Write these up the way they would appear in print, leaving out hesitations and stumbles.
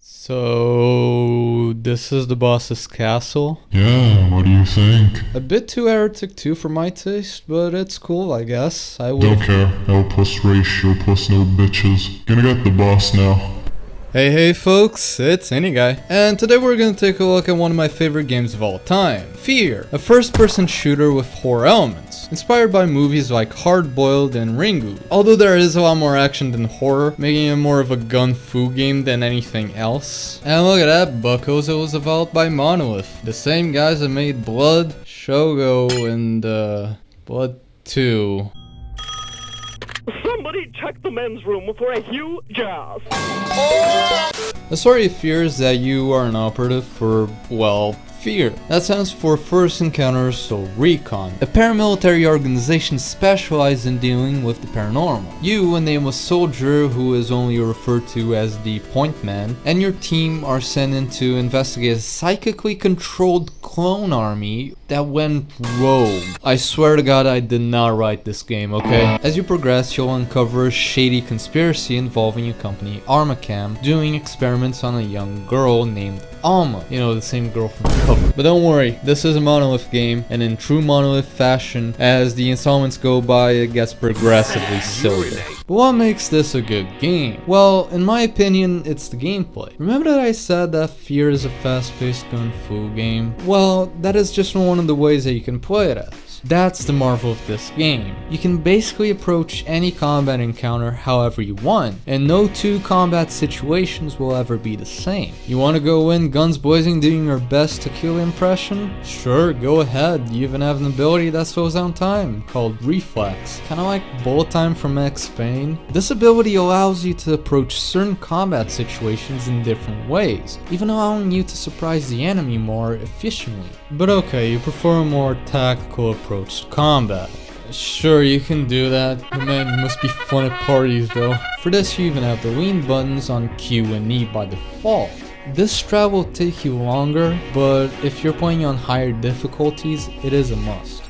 So, this is the boss's castle? Yeah, what do you think? A bit too Heretic too for my taste, but it's cool, I guess. Don't care. L plus ratio plus no bitches. Gonna get the boss now. Hey folks, it's Indieguy, and today we're gonna take a look at one of my favorite games of all time, F.E.A.R, a first-person shooter with horror elements, inspired by movies like Hard Boiled and Ringu. Although there is a lot more action than horror, making it more of a gun-fu game than anything else. And look at that, buckos, it was developed by Monolith, the same guys that made Blood, Shogo, and Blood 2. Somebody check the men's room for a huge gas. The story of F.E.A.R is that you are an operative for, well, F.E.A.R. That stands for First Encounter Assault Recon, a paramilitary organization specialized in dealing with the paranormal. You, a nameless soldier who is only referred to as the Point Man, and your team are sent in to investigate a psychically controlled clone army that went rogue. I swear to God I did not write this game, okay? As you progress, you'll uncover a shady conspiracy involving a company, Armacam, doing experiments on a young girl named Alma. You know, the same girl from the cover. But don't worry, this is a Monolith game, and in true Monolith fashion, as the installments go by, it gets progressively sillier. But what makes this a good game? Well, in my opinion, it's the gameplay. Remember that I said that F.E.A.R is a fast-paced gun-fu game? Well, that is just one of the ways that you can play it as. That's the marvel of this game. You can basically approach any combat encounter however you want, and no two combat situations will ever be the same. You want to go in guns blazing doing your best to kill impression? Sure, go ahead. You even have an ability that slows down time, called Reflex. Kinda like bullet time from X Payne. This ability allows you to approach certain combat situations in different ways, even allowing you to surprise the enemy more efficiently. But okay, you prefer a more tactical approach to combat. Sure, you can do that, but man, it must be fun at parties though. For this, you even have the lean buttons on Q and E by default. This strat will take you longer, but if you're playing on higher difficulties, it is a must.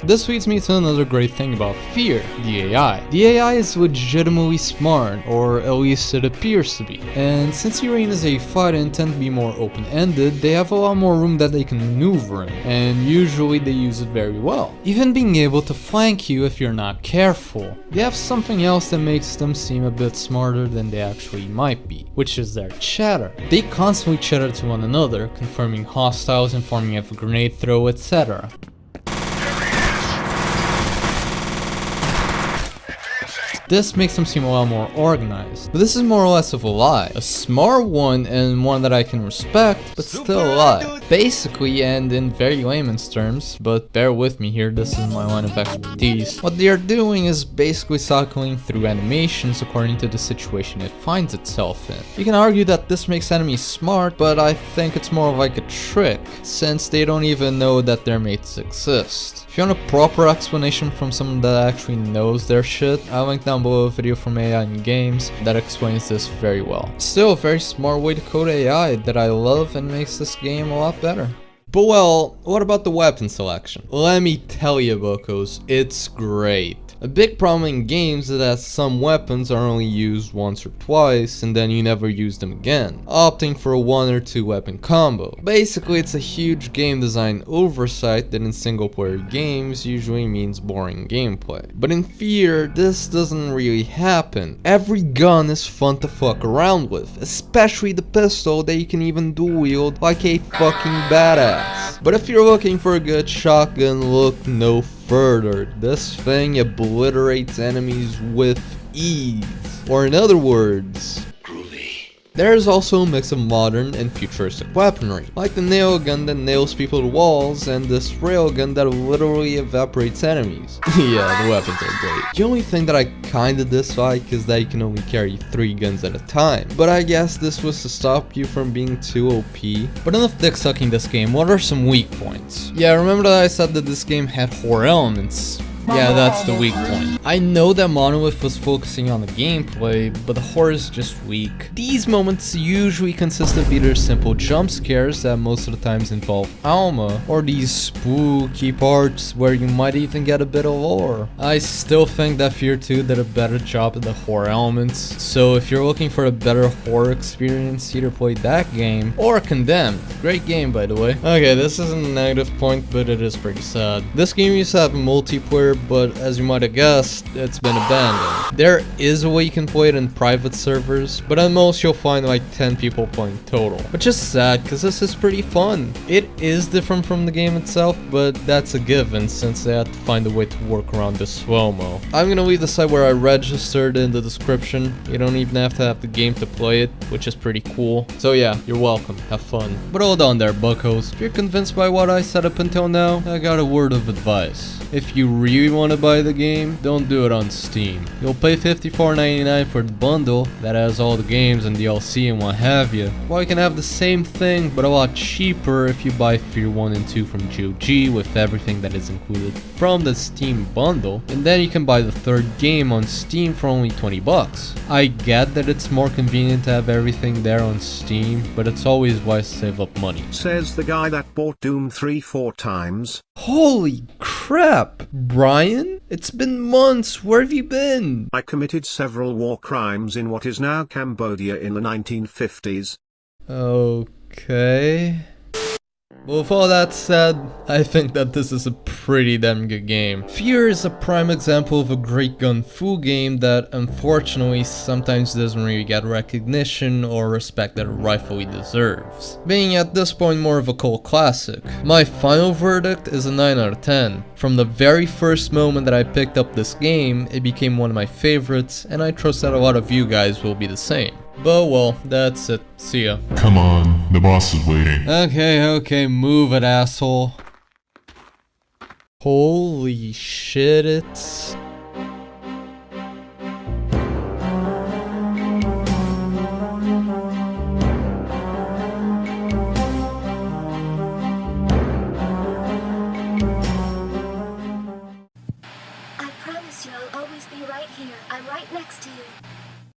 This leads me to another great thing about F.E.A.R, the AI. The AI is legitimately smart, or at least it appears to be. And since the arenas they fight in tend to be more open-ended, they have a lot more room that they can maneuver in, and usually they use it very well. Even being able to flank you if you're not careful. They have something else that makes them seem a bit smarter than they actually might be, which is their chatter. They constantly chatter to one another, confirming hostiles, informing of a grenade throw, etc. This makes them seem a lot more organized, but this is more or less of a lie. A smart one, and one that I can respect, but still a lie. Basically, and in very layman's terms, but bear with me here, this is my line of expertise, what they are doing is basically cycling through animations according to the situation it finds itself in. You can argue that this makes enemies smart, but I think it's more like a trick, since they don't even know that their mates exist. If you want a proper explanation from someone that actually knows their shit, I'll link down below a video from AI in Games that explains this very well. Still a very smart way to code AI that I love and makes this game a lot better. But well, what about the weapon selection? Let me tell you buckos, it's great. A big problem in games is that some weapons are only used once or twice and then you never use them again, opting for a 1 or 2 weapon combo. Basically, it's a huge game design oversight that in single player games usually means boring gameplay. But in F.E.A.R, this doesn't really happen. Every gun is fun to fuck around with, especially the pistol that you can even dual wield like a fucking badass. But if you're looking for a good shotgun, look no further. This thing obliterates enemies with ease. Or in other words, there is also a mix of modern and futuristic weaponry, like the nail gun that nails people to walls and this railgun that literally evaporates enemies. Yeah, the weapons are great. The only thing that I kinda dislike is that you can only carry 3 guns at a time, but I guess this was to stop you from being too OP. But enough dick sucking this game, what are some weak points? Yeah, remember that I said that this game had horror elements? Yeah, that's the weak point. I know that Monolith was focusing on the gameplay, but the horror is just weak. These moments usually consist of either simple jump scares that most of the times involve Alma, or these spooky parts where you might even get a bit of lore. I still think that F.E.A.R 2 did a better job at the horror elements, so if you're looking for a better horror experience, either play that game or Condemned. Great game, by the way. Okay, this isn't a negative point, but it is pretty sad. This game used to have multiplayer, but as you might have guessed, it's been abandoned. There is a way you can play it in private servers, but at most you'll find like 10 people playing total, which is sad because this is pretty fun. It is different from the game itself, but that's a given since they had to find a way to work around the slow-mo. I'm gonna leave the site where I registered in the description. You don't even have to have the game to play it, which is pretty cool. So yeah, you're welcome. Have fun. But hold on there, buckos. If you're convinced by what I said up until now, I got a word of advice. If you really want to buy the game, don't do it on Steam. You'll pay $54.99 for the bundle that has all the games and DLC and what have you. Well, you can have the same thing, but a lot cheaper if you buy F.E.A.R 1 and 2 from GOG with everything that is included from the Steam bundle, and then you can buy the third game on Steam for only 20 bucks. I get that it's more convenient to have everything there on Steam, but it's always wise to save up money. Says the guy that bought Doom 3-4 times. Holy crap, Brian? It's been months, where have you been? I committed several war crimes in what is now Cambodia in the 1950s. Okay. Well, with all that said, I think that this is a pretty damn good game. F.E.A.R is a prime example of a great gun fu game that unfortunately sometimes doesn't really get recognition or respect that it rightfully deserves, being at this point more of a cult classic. My final verdict is a 9 out of 10. From the very first moment that I picked up this game, it became one of my favorites, and I trust that a lot of you guys will be the same. But well, that's it. See ya. Come on, the boss is waiting. Okay, move it, asshole. Holy shit, it's... I promise you I'll always be right here. I'm right next to you.